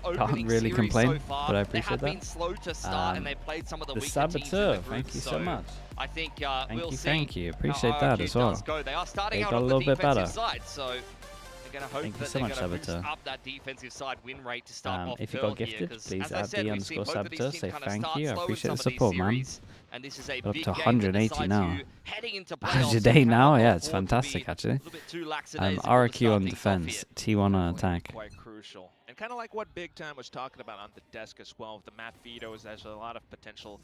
Can't really complain, but I appreciate They have that. been slow to start, and they played some of the The weaker teams in the Saboteur, group, thank you so much. I think we'll see. Thank you. How Appreciate that RRQ as well. does go. They are starting They out got a on the little bit defensive better. side, so they're going to hope Thank you that so they're much, going to boost Saboteur. up that defensive side win rate to start off If you Pearl got gifted, here, please as I add said, we've _Saboteur. seen both of these teams Say kind of thank start you. I slow in appreciate some the of these support, man. series, and this is a Up big to game that 180 decides now. you heading into How's playoffs. your So day you now? cannot Yeah, it's afford to be fantastic actually. a little bit too lackadaisical to RRQ start on things off here. defense, T1 on attack. Quite crucial. And kind of like what Big Time was talking about on the desk as well, with the map vetoes, there's a lot of potential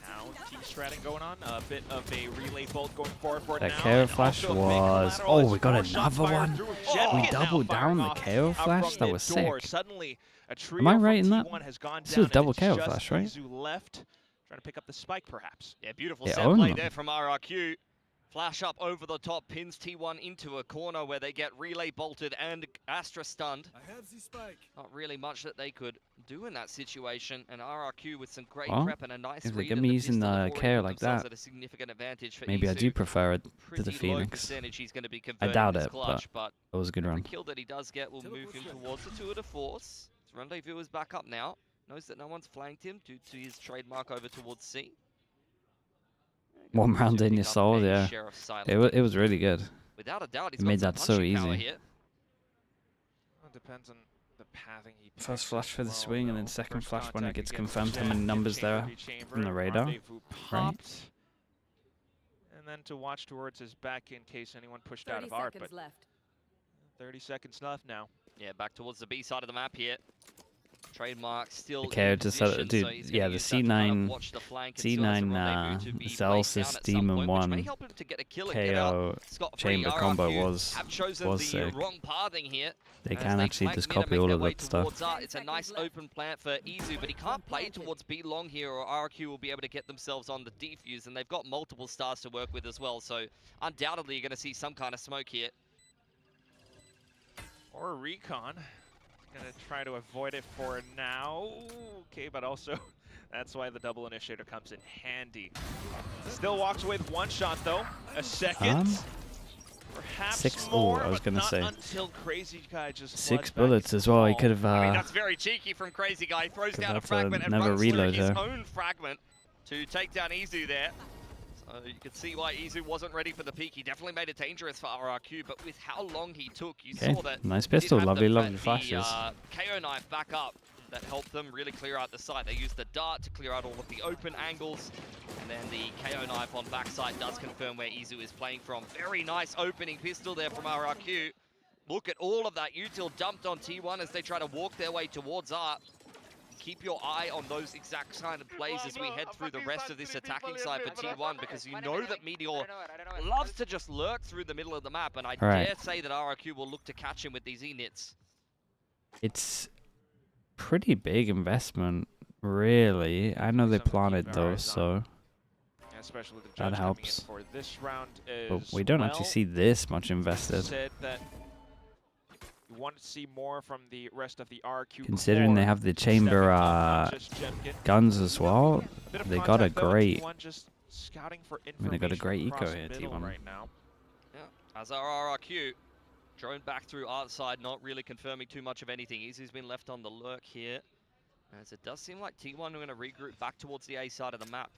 counter-stratting going on. A bit of a relay bolt going forward for it now. That KO flash was... Oh, we got another one. We doubled down the KO flash. That was sick. Suddenly, a trio Am I right in that? T1 has gone This down, was double and KO it's flash, right? Izu left, trying to pick up the spike, perhaps. Yeah, beautiful They set own play them. there from RRQ. Flash up over the top, pins T1 into a corner where they get relay bolted and Astra stunned. I have the spike. Not really much that they could do in that situation, and RRQ with some great Well, prep and a nice if they read get at me the using pistol have the already KO put like themselves that, at a significant advantage for maybe I Izu. do prefer it to Pretty the low Phoenix. percentage he's going to be I converting doubt this it, clutch, but it was a good every run. kill that he does get will move him towards the tour de force. His rendezvous is back up now. Knows that no one's flanked him due to his trademark over towards C. One round in your soul, yeah. It was really good. Without a doubt, he's It made got that some so punching power easy. here. Well, it depends on the pathing he picks First flash as for the well, swing, and then though. second First flash when it contact gets against confirmed how Jet, many numbers there are chamber, from the radar. rendezvous Right? popped. And then to watch towards his back in case anyone pushed out 30 of art, seconds but left. 30 seconds left now. Yeah, back towards the B side of the map here. Trademark still Okay, in just position, dude, so he's yeah, gonna the use that to kind of C9 watch the flank and still has a C9 rendezvous to be Cell placed down at some System point, which may 1 help him to get a kill and get out KO scot-free. chamber RRQ combo have chosen was the sick. wrong pathing here. They as can they actually flank just mid and copy make all their of way that stuff. towards A. It's a nice open plant for Izu, but he can't play towards B long here, or RRQ will be able to get themselves on the defuse, and they've got multiple stars to work with as well, so undoubtedly you're going to see some kind of smoke here. Or a recon. Gonna try to avoid it for now. Okay, but also that's why the double initiator comes in handy. Still walks away with one shot though. A second. Perhaps 6. more, I was but gonna not say until Crazy Guy just 6 floods back bullets into as the well. He wall. could have. I mean, that's very cheeky from Crazy Guy. Throws down a fragment and never runs through reload his there. own fragment to take down Izu there. So you can see why Izu wasn't ready for the peak. He definitely made it dangerous for RRQ, but with how long he took, you saw that. Nice he did pistol, have lovely, the, lovely flashes. KO knife back up that helped them really clear out the site. They used the dart to clear out all of the open angles, and then the KO knife on backside does confirm where Izu is playing from. Very nice opening pistol there from RRQ. Look at all of that util dumped on T1 as they try to walk their way towards R. Keep your eye on those exact kind of plays as we head through the rest of this attacking side for T1, because you know that Meteor loves to just lurk through the middle of the map, and I dare say that RRQ will look to catch him with these E-nits. It's pretty big investment, really. I know they planted though, so especially the that helps. For this round But we don't actually see this much invested. Said that you want to see more from the rest of the RRQ. Considering they have the chamber guns as well, they got a great. They got a great eco here, T1. Right now. Yeah, as our RRQ drone back through art side, not really confirming too much of anything. Izu's been left on the lurk here, as it does seem like T1 are going to regroup back towards the A side of the map.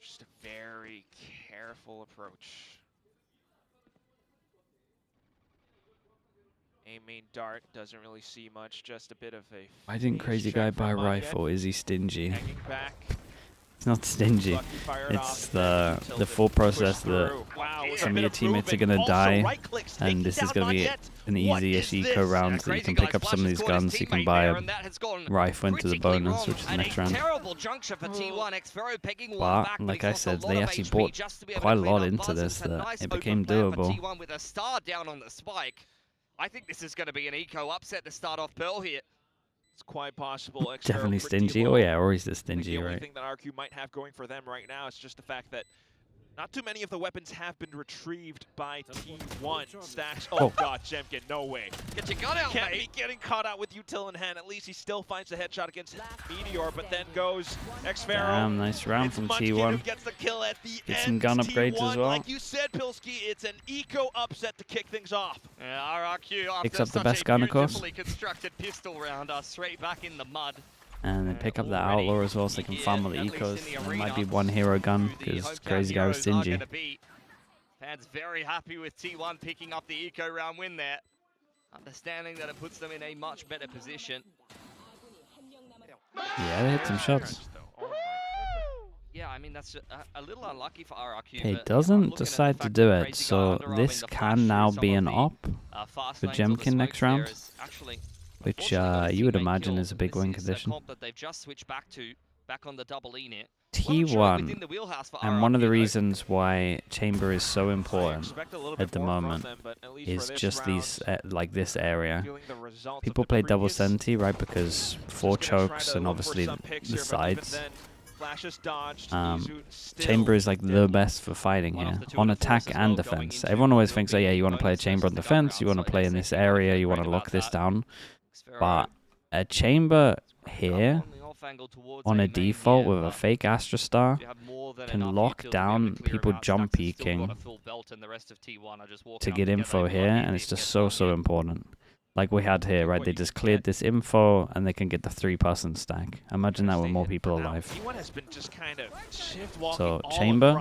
Just a very careful approach. Aiming dart, doesn't really see much, just a bit of a... Why didn't Crazy Guy buy a rifle? Is he stingy? Hanging back. It's not stingy. It's the full process that some of your teammates are going to die, and this is going to be an easy-ish eco round so you can pick up some of these guns so you can buy a rifle into the bonus, which is the next round. But, like I said, they actually bought quite a lot into this that it became doable. I think this is going to be an eco upset to start off Pearl here. It's quite possible. Definitely stingy. Oh yeah, or he's the stingy, the only right? thing that RQ might have going for them right now is just the fact that Not too many of the weapons have been retrieved by T1. Stacks. Oh god, Jemkin, no way. Get your gun out, Can't mate. be getting caught out with util in hand. At least he still finds the headshot against Meteor, but then goes Xpharaoh. Damn, nice round It's from Munchkin T1. who gets the kill at the Get end. some gun It's upgrades T1. as well. Like you said, Pilski, it's an eco upset to kick things off. Yeah, RRQ after Picks up the such best a gun, of course. beautifully constructed pistol round, straight back in the mud. And then pick up the Already Outlaw as well so they can here, farm all the at least ecos. in the There might arena, be one hero gun who the because hometown Crazy Guy was heroes are stingy. gonna be. Fans very happy with T1 picking up the eco round win there. Understanding that it puts them in a much better position. Yeah, they hit some shots. Yeah, I mean, that's a little unlucky for RRQ. He but, doesn't looking at the decide to fact do that it, Crazy Guy so underarming this the can flash now through be some an of op the, fast for lanes or the Jemkin next smokes there round, is actually, which unfortunately, got a you would teammate imagine killed. is a big This win is condition. comp that they've just switched back on the double E net. T1, and one of the reasons why Chamber is so important at the moment is just these, like this area. People play double Senti, right, because 4 chokes and obviously the sides. Chamber is like the best for fighting here, on attack and defense. Everyone always thinks, oh yeah, you want to play a Chamber on defense, you want to play in this area, you want to lock this down. But a Chamber here, on a default with a fake Astra Star, can lock down people jump peeking to get info here, and it's just so important. Like we had here, right? They just cleared this info, and they can get the 3-person stack. Imagine that with more people alive. So Chamber,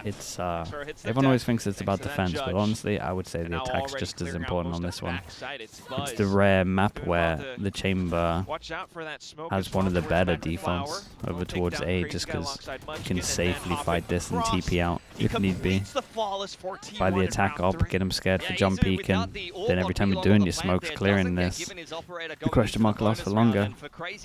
it's everyone always thinks it's about defense, but honestly, I would say the attack's just as important on this one. It's the rare map where the Chamber has one of the better defaults over towards A, just because you can safely fight this and TP out if need be. By the attack up, get him scared for jump peeking, then every time you're doing your smokes clearing this, the question mark lasts for longer. I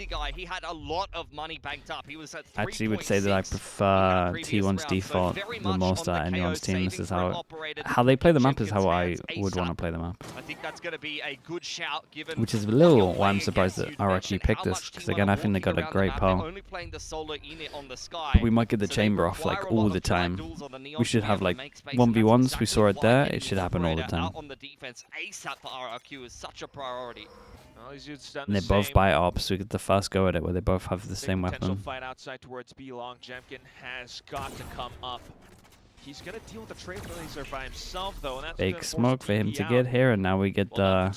actually would say that I prefer T1's default the most out of anyone's team. This is how they play the map is how I would want to play the map. Which is a little why I'm surprised that RRQ picked this, because again I think they got a great poll. But we might get the Chamber off like all the time. We should have like 1v1s, we saw it there, it should happen all the time. And they both buy ops, so we get the first go at it where they both have the same weapon. Fight outside towards B long. Jemkin has got to come up. He's gonna deal with the Trailblazer by himself though, and that's big smoke for him to get here, and now we get the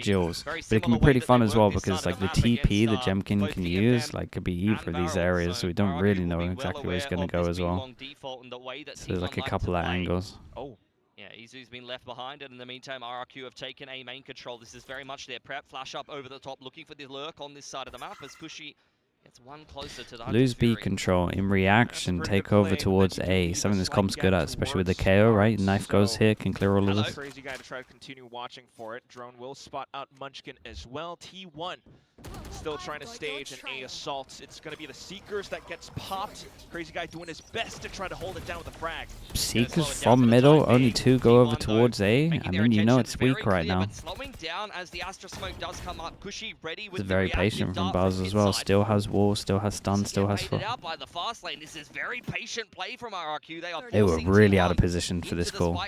jewels. But it can be pretty fun as well because like the TP the Jemkin can use like could be E for these areas, so we don't really know exactly where he's gonna go as well. So there's like a couple of angles. Oh. Yeah, Izu's been left behind, and in the meantime, RRQ have taken A main control. This is very much their prep. Flash up over the top, looking for the lurk on this side of the map as Pushy gets one closer to the lose B control in reaction, take over towards A. Something this comp's good at, especially with the KO, right? Knife goes here, can clear all of this. Crazy Guy to try to continue watching for it. Drone will spot out Munchkin as well. T1 still trying to stage an A assault. It's going to be the Seekers that gets popped. Crazy Guy doing his best to try to hold it down with the frag. Seekers from middle, only 2 go over towards A. I mean, you know it's weak right now. It's very patient from Buzz as well. Still has wall, still has stun, still has foot. They were really out of position for this call.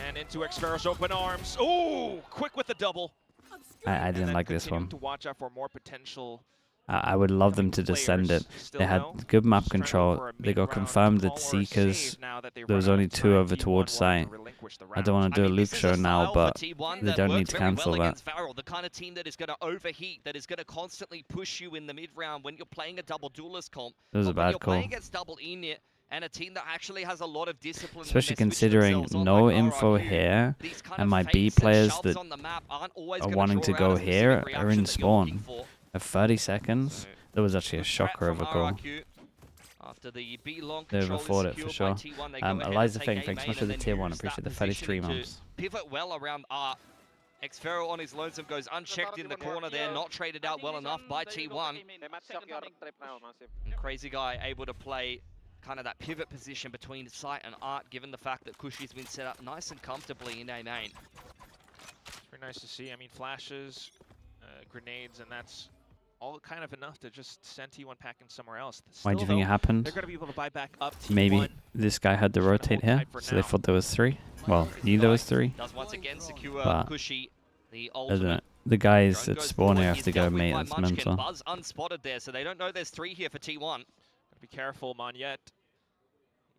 And into Xpharaoh's open arms. Oh, quick with the double. I didn't like this one. To watch out for more potential. I would love them to descend it. They had good map control. They got confirmed that Seekers, there was only 2 over towards site. I don't want to do a Luke show now, but they don't need to cancel that. The kind of team that is going to overheat, that is going to constantly push you in the mid round when you're playing a double duelist comp. It was a bad call. Against double E-net, and a team that actually has a lot of discipline, especially considering no info here, and my B players that are wanting to go here are in spawn. At 30 seconds, there was actually a shocker of a goal. They overfought it for sure. Eliza Fang, thanks so much for the tier 1. Appreciate the 33 months. Pivot well around Art. Xpharaoh on his lonesome goes unchecked in the corner there, not traded out well enough by T1. And Crazy Guy able to play kind of that pivot position between Sight and Art, given the fact that Cushy's been set up nice and comfortably in A main. It's very nice to see. I mean, flashes, grenades, and that's all kind of enough to just send T1 packing somewhere else. Why do you think it happened? They're going to be able to buy back up T1. Maybe this guy had to rotate here, so they thought there was 3. Well, knew there was 3. Does once again secure But Cushy, the I don't know. ultimate. The guys Drone at goes spawn here forward, have to he's go dealt with mate. by It's Munchkin. mental. Buzz unspotted there, so they don't know there's 3 here for T1. Gotta be careful, Monyet.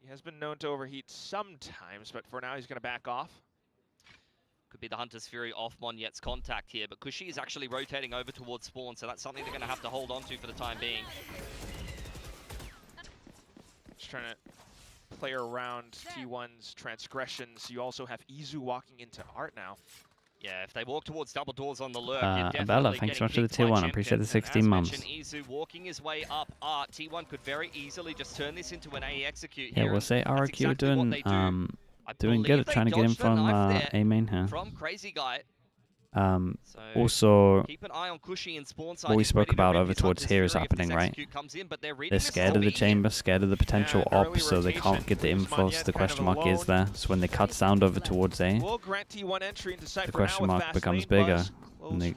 He has been known to overheat sometimes, but for now he's going to back off. Could be the Hunter's Fury off Monyet's contact here, but Cushy is actually rotating over towards spawn, so that's something they're going to have to hold on to for the time being. Just trying to play around T1's transgressions. You also have Izu walking into Art now. Yeah, if they walk towards double doors on the lurk, Bella, thanks so much for the tier 1. I appreciate the 16 months. Izu walking his way up Art. T1 could very easily just turn this into an A execute Yeah, here. we'll say RRQ exactly doing good at trying to get him from A main here. From Crazy Guy. Also, keep an eye on Cushy and spawn side. what we spoke about over towards here is happening, right? They're scared of the chamber, scared of the potential op, so they can't get the info, so the question mark is there. So when they cut sound over towards A, the question mark becomes bigger, and they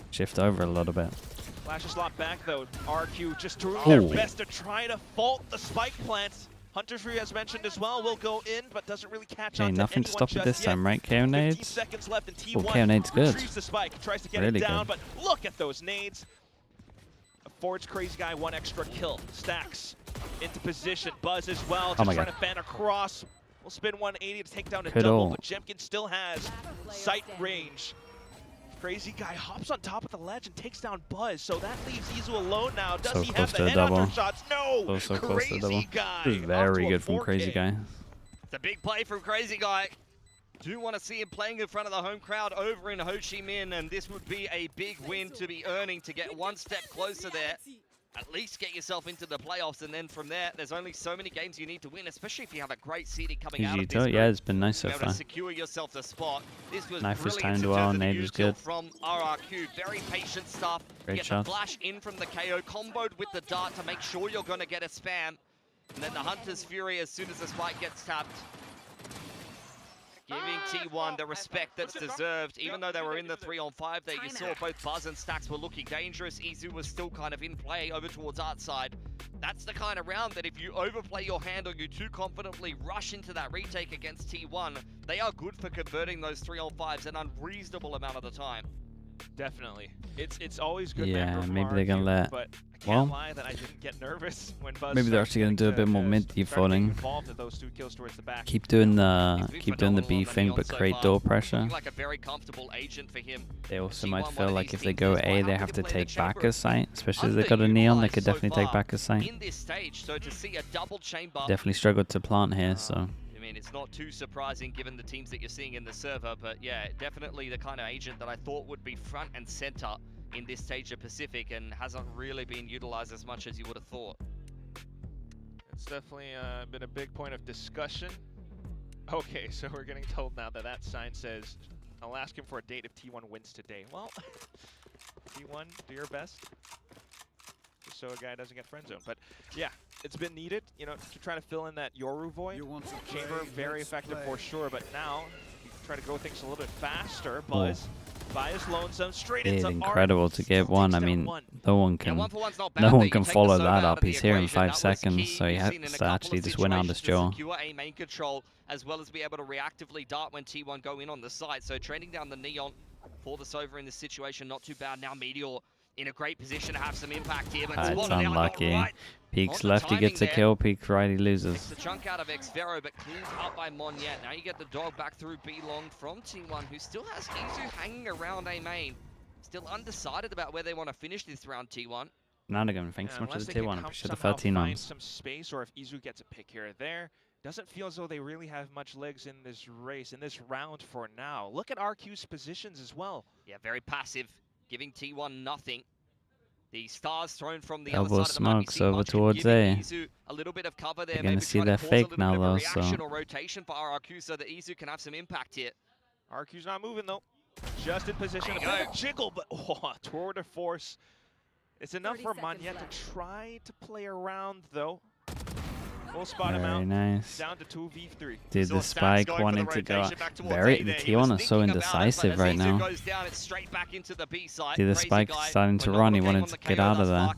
shift over a little bit. Flash is locked back though. RRQ just doing their best to try to fault the spike plant. Hunter's Fury, as mentioned as well, will go in, but doesn't really catch on to nothing to stop it this time, right? KO 15 nades? seconds left and Oh, T1 KO nades good. retrieves the spike, tries to get Really it down, good. but look at those nades. Affords Crazy Guy 1 extra kill. Stacks into position. Buzz as well, just trying to fan across. We'll spin 180 to take down a double, but Jemkin still has sight range. Crazy Guy hops on top of the ledge and takes down Buzz, so that leaves Izu alone now. Does he have the headhunter shots? No! So close to double. Guy. This is very good from Crazy Guy. It's a big play from Crazy Guy. Do want to see him playing in front of the home crowd over in Ho Chi Minh, and this would be a big win to be earning to get one step closer there. At least get yourself into the playoffs, and then from there, there's only so many games you need to win, especially if you have a great seeding coming out of this group. Yeah, it's been nice so to be able far. to secure yourself the spot. This was Knife was brilliant timed in well, terms of nade the was use kill good. from RRQ. Very patient stuff. Great Get shot. the flash in from the KO, comboed with the dart to make sure you're going to get a spam. And then the Hunter's Fury as soon as the spike gets tapped. Giving T1 the respect that's deserved. Even though they were in the 3-on-5 there, you saw both Buzz and Stacks were looking dangerous. Izu was still kind of in play over towards Art's side. That's the kind of round that if you overplay your hand or you too confidently rush into that retake against T1, they are good for converting those 3-on-5s an unreasonable amount of the time. Definitely. It's always good. Yeah, maybe they're gonna let. But I can't lie that I didn't get nervous when Buzz. Maybe they're actually gonna do a bit more mid defaulting. Keep doing the B thing, but create door pressure. Like a very comfortable agent for him. They also might feel like if they go A, they have to take back a site, especially if they got a neon. They could definitely take back a site. In this stage, so to see a double chamber. Definitely struggled to plant here, so. I mean, it's not too surprising given the teams that you're seeing in the server, but yeah, definitely the kind of agent that I thought would be front and center in this stage of Pacific and hasn't really been utilized as much as you would have thought. It's definitely been a big point of discussion. Okay, so we're getting told now that that sign says, I'll ask him for a date if T1 wins today. Well, T1, do your best. Just so a guy doesn't get friend zoned. But yeah, it's been needed, you know, to try to fill in that Yoru void. Chamber, very effective for sure, but now you try to go things a little bit faster. Buzz, Bias lonesome, straight into incredible to get one. I mean, no one can follow that up. He's here in 5 seconds, so he has to actually just win on this jaw. Secure a main control, as well as be able to reactively dart when T1 go in on the side. So trending down the neon for the Sova in this situation, not too bad. Now Meteor in a great position to have some impact here, but it's unlucky. Peek's left, he gets a kill. Peek right, he loses. It's the chunk out of Xvero, but cleaned up by Monyet. Now you get the dog back through B long from T1, who still has Izu hanging around A main. Still undecided about where they want to finish this round, T1. Nanagan, thanks so much for the tier 1. I appreciate the 13 months. Some space, or if Izu gets a pick here or there. Doesn't feel as though they really have much legs in this race, in this round for now. Look at RQ's positions as well. Yeah, very passive, giving T1 nothing. The stars thrown from the Elbow other side smokes of the map. over towards A. Izu a little bit of cover there. You're going to see their fake now, though, so. Or rotation for RRQ so that Izu can have some impact here. RQ's not moving, though. Just in position. A jiggle, but tour de force. It's enough for Monyet to try to play around, though. We'll spot him Very out. nice. Down to 2v3. Dude, the spike wanted to go. The T1 is so indecisive right now. See, the spike starting to run. He wanted to get out of there.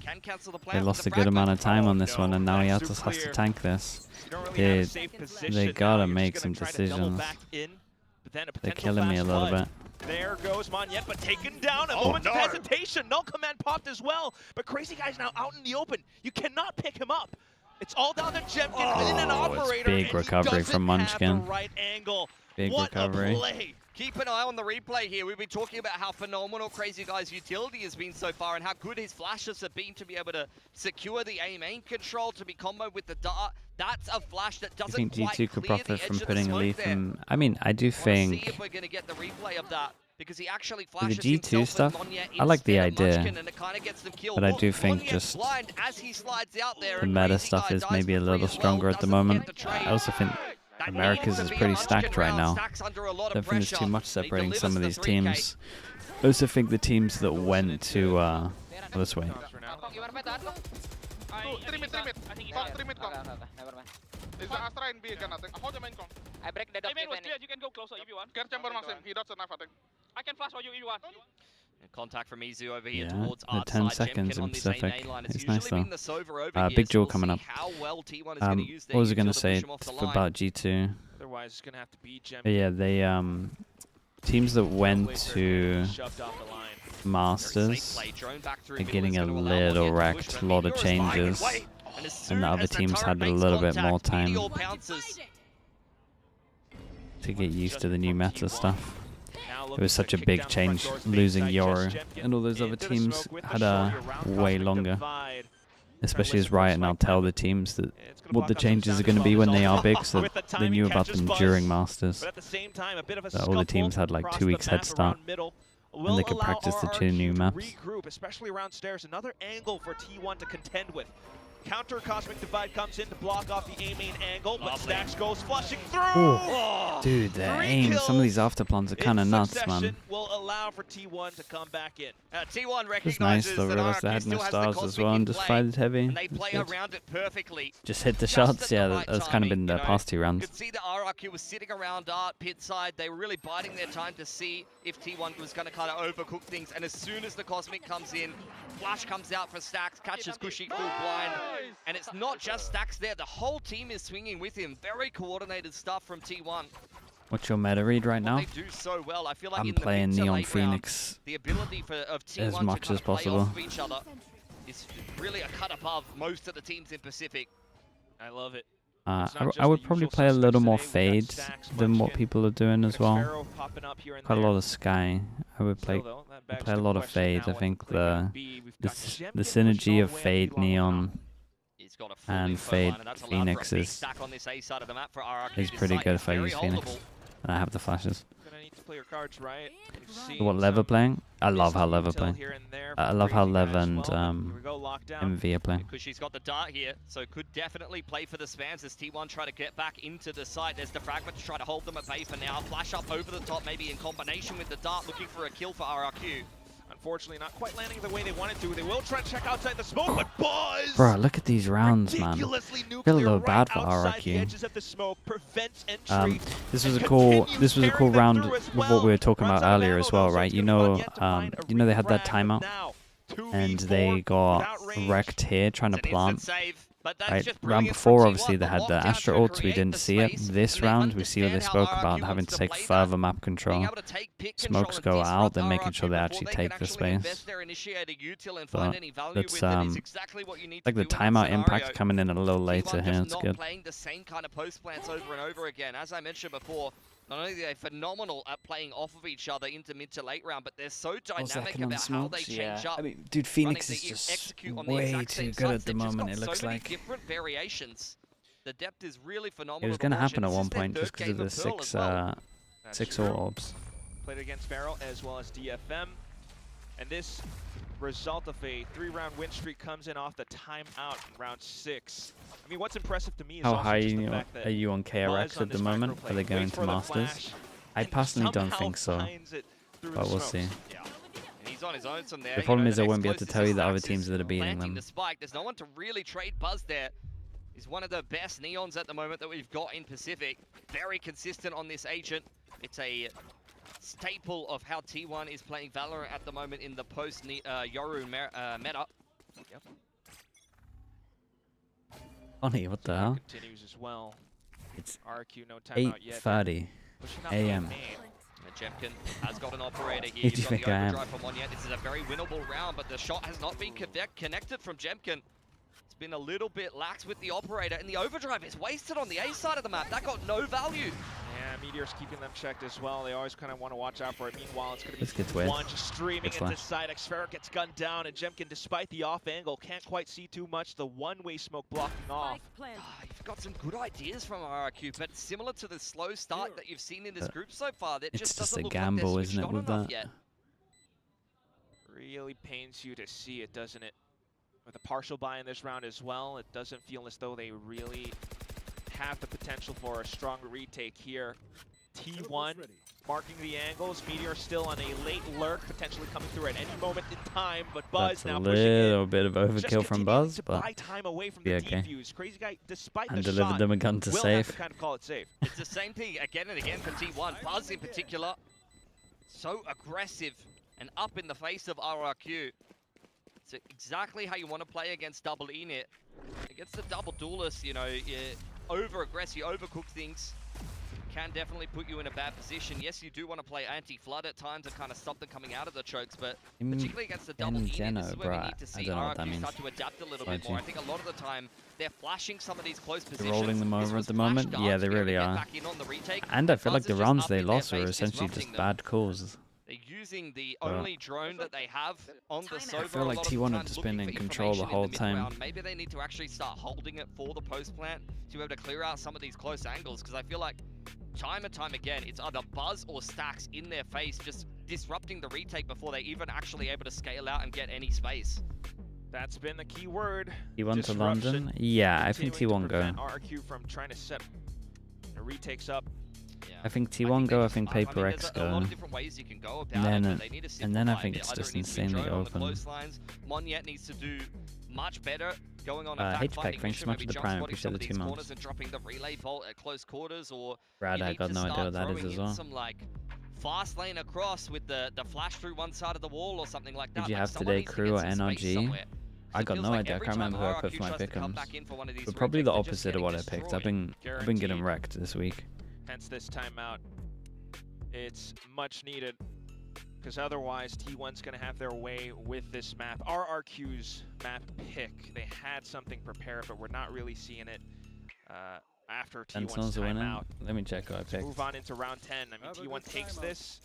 They lost a good amount of time on this one, and now he just has to tank this. Dude, they gotta make some decisions. They're killing me a little bit. There goes Monyet, but taken down. A moment of hesitation. Null command popped as well. But Crazy Guy's now out in the open. You cannot pick him up. It's all down to Jemkin and an operator. Big recovery from Munchkin. Right angle. Big what recovery. A play. Keep an eye on the replay here. We've been talking about how phenomenal Crazy Guy's utility has been so far and how good his flashes have been to be able to secure the aim control, to be comboed with the dart. That's a flash that doesn't I think G2 could clear the profit from edge of putting the a leaf smoke there. in. I mean, I do think See if we're going to get the replay of that. Because he actually the flashes G2 stuff, Monyet I like the instead of idea, Munchkin, and it kinda gets them killed. but I do think Monyet's just blind as he slides out there, the and meta Crazy stuff Guy is dies maybe a for free little as well, stronger at the doesn't moment. get the trade. I also think That Americas needs to is be a pretty Munchkin stacked right round. now. Stacks under a lot I of don't think there's too pressure. much He separating some of delivers these the 3K. teams. I also think the teams that went to this way. Is the Astra in B again, I think. Hold the main con. I break the dot. Main was clear, you can go closer if you want. Care chamber Maxim, he dots a knife, I think. I can flash for you if you want. And contact from Izu over here Yeah, towards the Art 10 side. seconds Jemkin in on this main Pacific. line. It's usually nice though. been the Sova over here, Big so duel we'll coming see up. how well T1 is going to use their What was I going to util say push him off the line. about G2? Otherwise, it's going to have to be Jemkin. But yeah, they teams that went to Shoved off the line. Masters are getting a little wrecked. A lot of changes, and the other teams had a little bit more time to get used to the new meta stuff. It was such a big change losing Yoro, and all those other teams had a way longer. Especially as Riot now tell the teams that what the changes are going to be when they are big, so they knew about them during Masters. So all the teams had like 2 weeks head start, and they could practice the 2 new maps. Regroup, especially around stairs. Another angle for T1 to contend with. Counter Cosmic Divide comes in to block off the A main angle, but Stacks goes flushing through. Oh, dude, the aim. Some of these afterplans are kind of nuts, man. Will allow for T1 to come back in. T1 It's nice recognizes though, that realized they RRQ had no still has the stars as Cosmic well in and just play, fighted heavy. and they That's play good. around it perfectly. Just hit the Just shots, at the yeah, right that's kind of been timing, the past 2 You rounds. could see that RRQ was sitting around Art pit side. They were really biding their time to see if T1 was going to kind of overcook things. And as soon as the Cosmic comes in, Flash comes out for Stacks, catches Kushi full blind. And it's not just Stacks there. The whole team is swinging with him. Very coordinated stuff from T1. What's your meta read right now? They do so well. I feel like I'm in the playing mid to Neon late round, Phoenix the ability of T1 as much to kind as of play possible. off of each other is really a cut above most of the teams in Pacific. I love it. I would probably play a little more Fade than what people are doing as well. Quite a lot of Sky. I would play a lot of Fade. I think the synergy of Fade Neon and Fade Phoenix is pretty good if I use Phoenix. And I have the flashes. What Lev are playing? I love how Lev are playing. I love how Lev and MV are playing. Because she's got the dart here, so could definitely play for the spams as T1 try to get back into the site. There's the fragment to try to hold them at bay for now. Flash up over the top, maybe in combination with the dart, looking for a kill for RRQ. Unfortunately, not quite landing the way they wanted to. They will try to check outside the smoke, but Buzz! Bro, look at these rounds, man. Feel a little bad for RRQ. This was a cool round with what we were talking about earlier as well, right? You know they had that timeout, and they got wrecked here trying to plant. Right, round before, obviously, they had the Astra ult, we didn't see it. This round, we see what they spoke about, having to take further map control. Smokes go out, they're making sure they actually take the space. But that's, like the timeout impact coming in a little later here, it's good. Playing the same kind of post plants over and over again. As I mentioned before, not only are they phenomenal at playing off of each other into mid to late round, but they're so dynamic about how they change up. I mean, dude, Phoenix is just way too good at the moment, it looks like. Different variations. The depth is really phenomenal. It was going to happen at one point just because of the 6 orbs. Played against Feral as well as DFM. And this result of a 3-round win streak comes in off the timeout in round 6. I mean, what's impressive to me is How also high just the fact that are you on KRX at the moment? Are they going to Masters? I personally don't think so, but we'll see. He's on his own from there. The problem is I won't be able to tell you the other teams that are beating them. The spike. There's no one to really trade Buzz there. He's one of the best Neons at the moment that we've got in Pacific. Very consistent on this agent. It's a staple of how T1 is playing Valorant at the moment in the post-Yoru meta. Yep. Funny, what the hell? Continues as well. It's RRQ, no timeout yet. 8:30 Pushing up a.m. main. Jemkin has got an operator Who here. do you He's got think the I am? overdrive from one yet. This is a very winnable round, but the shot has not been connected from Jemkin. It's been a little bit lax with the operator, and the overdrive is wasted on the A side of the map. That got no value. Yeah, Meteor's keeping them checked as well. They always kind of want to watch out for it. Meanwhile, it's going This to be gets weird. one just streaming Gets into flash. side. Xferro gets gunned down, and Jemkin, despite the off angle, can't quite see too much. The one-way smoke blocking off. You've got some good ideas from RRQ, but similar to the slow start that you've seen in this group so far, that It's just just doesn't a look gamble, like they're isn't it, switched with on enough that? yet. Really pains you to see it, doesn't it? With a partial buy in this round as well, it doesn't feel as though they really have the potential for a strong retake here. T1 marking the angles. Meteor still on a late lurk, potentially coming through at any moment in time, but Buzz That's a now pushing in. little bit of overkill from Buzz, to but buy time away from be the okay. defuse. Crazy Guy, despite and the delivered shot, them a gun to will save. have to kind of call it safe. It's the same thing again and again for T1. Buzz in particular, so aggressive and up in the face of RRQ. It's exactly how you want to play against double Enit. Against the double duelist, you know, you over-aggress, you overcook things. Can definitely put you in a bad position. Yes, you do want to play anti-flood at times and kind of stop them coming out of the chokes, but particularly against the double Enit, this is where we need to see RRQ start to adapt a little bit more. I think a lot of the time, they're flashing some of these close positions. Rolling them This over was at the moment. flashed Yeah, up they to be able to really get are. back in on the retake. And I feel like Buzz the is just rounds up they in their lost were face, essentially disrupting just them. bad calls. They're using the only drone that they have on the Sova. I feel like T1 have just been in control the whole time. Maybe they need to actually start holding it for the post plant to be able to clear out some of these close angles, because I feel like time and time again, it's either Buzz or Stacks in their face, just disrupting the retake before they're even actually able to scale out and get any space. That's been the key word. T1 to Disruption. London? Yeah, I think Continuing T1 to prevent go. RRQ from trying to set the retakes up. Yeah. I think T1 go, I think Paper X there's a go. lot of different ways you can go about Then, it, but they need to and then I simplify think a it's bit. just Either it needs to be insanely drone on the open. close lines. Monyet needs to do much better going on a H-Pack, fact-finding thanks mission, so much maybe for the jump prime, spotting appreciate some the of 2 these months. corners and dropping the relay bolt at close quarters, or Brad, you I need got to no idea start what that is throwing as in well. some like fast lane across with the flash through one side of the wall or something like that. Did you Like, have someone today, needs to Crew get or some space NRG? somewhere. I It got feels no like idea. I every can't time remember who I put RRQ for my tries to come pick'ems. back in for one of these But probably the retakes, they're just opposite of what I getting picked. I've destroyed. been getting wrecked this week. Hence this timeout. It's much needed, because otherwise T1's going to have their way with this map. RRQ's map pick. They had something prepared, but we're not really seeing it after T1's Sentinels are winning. timeout. Let me check who I picked. Move on into round 10. I mean, T1 takes this.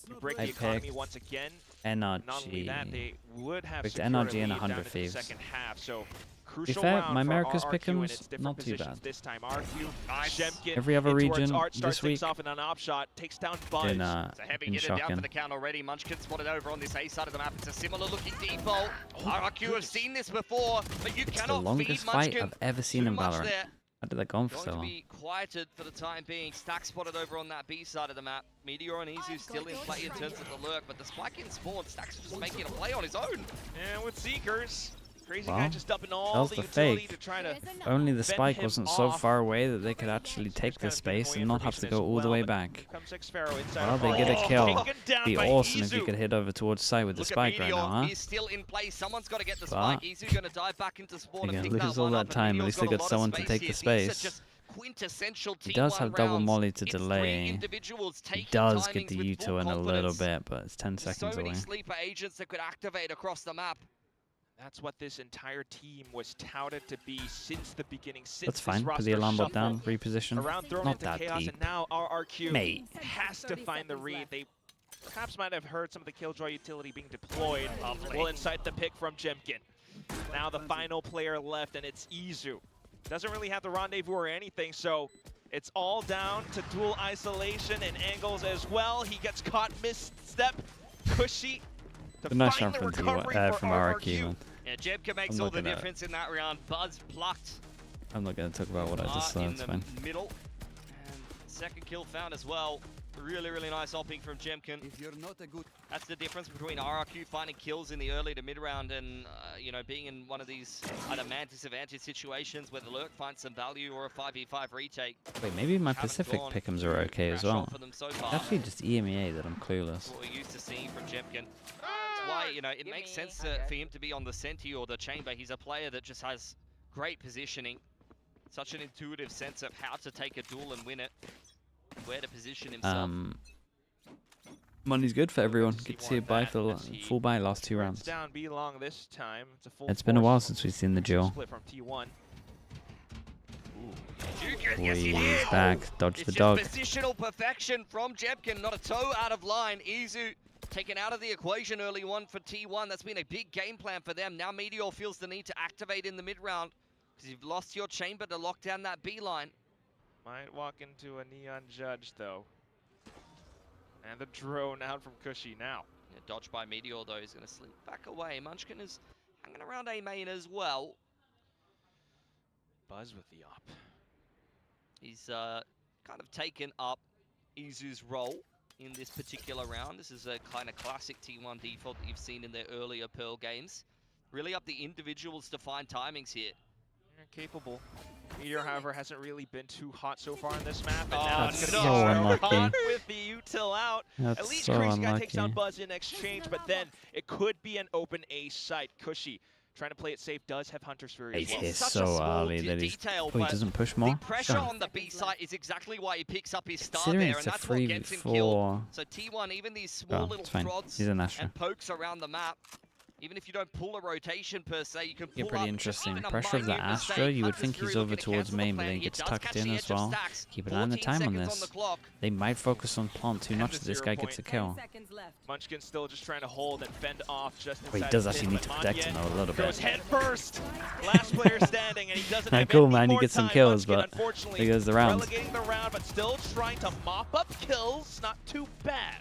You break I the economy picked once again. Not only that, NRG. they would have Picked secured a NRG and lead 100 down into the Thieves. second half. So To be crucial fair, round my for America's RRQ in its pick'ems, different not too positions bad. this time. RRQ, Jemkin Every other in towards region Art, starts this things week off in an op shot, takes down Buzz. been, It's a heavy been hitter down for shocking. the count already. Munchkin spotted over on this A side of the map. It's a similar looking default. RRQ have seen this before, but you It's the cannot feed longest fight Munchkin I've ever seen too in much Valorant. there. How did that go on for Going so to long? be quieted for the time being. Stack spotted over on that B side of the map. Meteor and Izu still in play in terms of the lurk, but the spike in spawn, Stack's just making a play on his own. And with Seekers, Crazy Well, Guy just dumping all that was the the utility fake. to try to Only the fend spike him wasn't so off. far away that they could actually take the Just kind of giving space away and not have to information go as all the well, way but back. here comes Xferro inside Well, of they Ball. get a kill. Taken down Be by awesome if you Izu. could hit over towards side with the Look at spike right Meteor, now, huh? he's still in play. Someone's got to get the But spike. Izu's going to dive back into spawn they're and gonna pick lose that all one that up. and time. At Meteor's least they got a got lot of someone to space take here. the These are space. just quintessential He does T1 have double rounds. molly to It's 3 delay. individuals He taking does get timings the with U2 full in a little confidence. bit, but it's 10 So seconds many away. sleeper agents that could activate across the map. That's what this entire team was touted to be since the beginning. Since That's this fine. Put roster the alarm bot shuffle. down, reposition. Around thrown Not into that chaos, deep. and now RRQ Mate. has to find the read. They perhaps might have heard some of the Killjoy utility being deployed. Will incite the pick from Jemkin. Now the final player left, and it's Izu. Doesn't really have the rendezvous or anything, so it's all down to dual isolation and angles as well. He gets caught misstep, cushy to Good nice find shot the from recovery for from RRQ. Man. Yeah, Jebka makes I'm all the looking at it. difference in that round. Buzz plucked I'm not going to talk about what I just saw, in it's the fine. middle. And second kill found as well. Really, really nice opping from Jemkin. If you're not a good That's the difference between RRQ finding kills in the early to mid round and, you know, being in one of these either Mantis advantage situations where the Lurk finds some value or a 5v5 retake. Wait, maybe my Haven't Pacific gone pick'ems are okay as crash on well. for them so It's far. actually just EMEA that I'm clueless. What we're used to seeing from Jemkin. That's why, you know, it makes sense for him to be on the Senti or the Chamber. He's a player that just has great positioning. Such an intuitive sense of how to take a duel and win it. Where to position himself. Money's good for everyone. Good to see a buy for full buy last 2 rounds. Down B long this time. It's a full It's been a force while since we've seen the duel. split from T1. Yes, he He's did. back. Dodge It's the just dog. positional perfection from Jemkin. Not a toe out of line. Izu taken out of the equation early on for T1. That's been a big game plan for them. Now Meteor feels the need to activate in the mid round because you've lost your chamber to lock down that B line. Might walk into a Neon Judge, though. And the drone out from Cushy now. Yeah, dodged by Meteor, though. He's going to slip back away. Munchkin is hanging around A main as well. Buzz with the op. He's kind of taken up Izu's role in this particular round. This is a kind of classic T1 default that you've seen in their earlier Pearl games. Really up the individuals to find timings here. Capable. Meteor, however, hasn't really been too hot so far in this map. And Oh, now it's no. going to So be unlucky. caught with the util out. At That's least so Crazy Guy takes down unlucky. Buzz in exchange, but then it could be an open A site. Cushy, trying to play it safe, does have Hunter's Fury He's as well. here Such a so small early that he's... detail, Oh, he but doesn't push The more? pressure Sure. on the B site is exactly why he picks up his star Considering there, it's and a that's what gets him killed. 3v4... So T1, even these small Oh, little it's fine. prods He's an Astra. and pokes around the map, even if you don't pull a rotation per se, you can pull Yeah, pretty up interesting. just even a Pressure of the minute Astra, mistake. you would Hunter's think Fury he's over looking to towards cancel the main, but plan. then he He gets does tucked catch in the as edge of well. stacks. Keep an eye on the 14 time on seconds this. the clock. They might focus on plant too And much the that this 0 guy point. gets a kill. Munchkin still just trying to hold and fend off just inside Well, he does the actually pit, need to but protect him Monyen though a little goes bit. head first. Last player standing, and he doesn't have Cool, any man. He more gets some time. kills, Munchkin, but unfortunately, there goes the round. relegating the round, but still trying to mop up kills. Not too bad.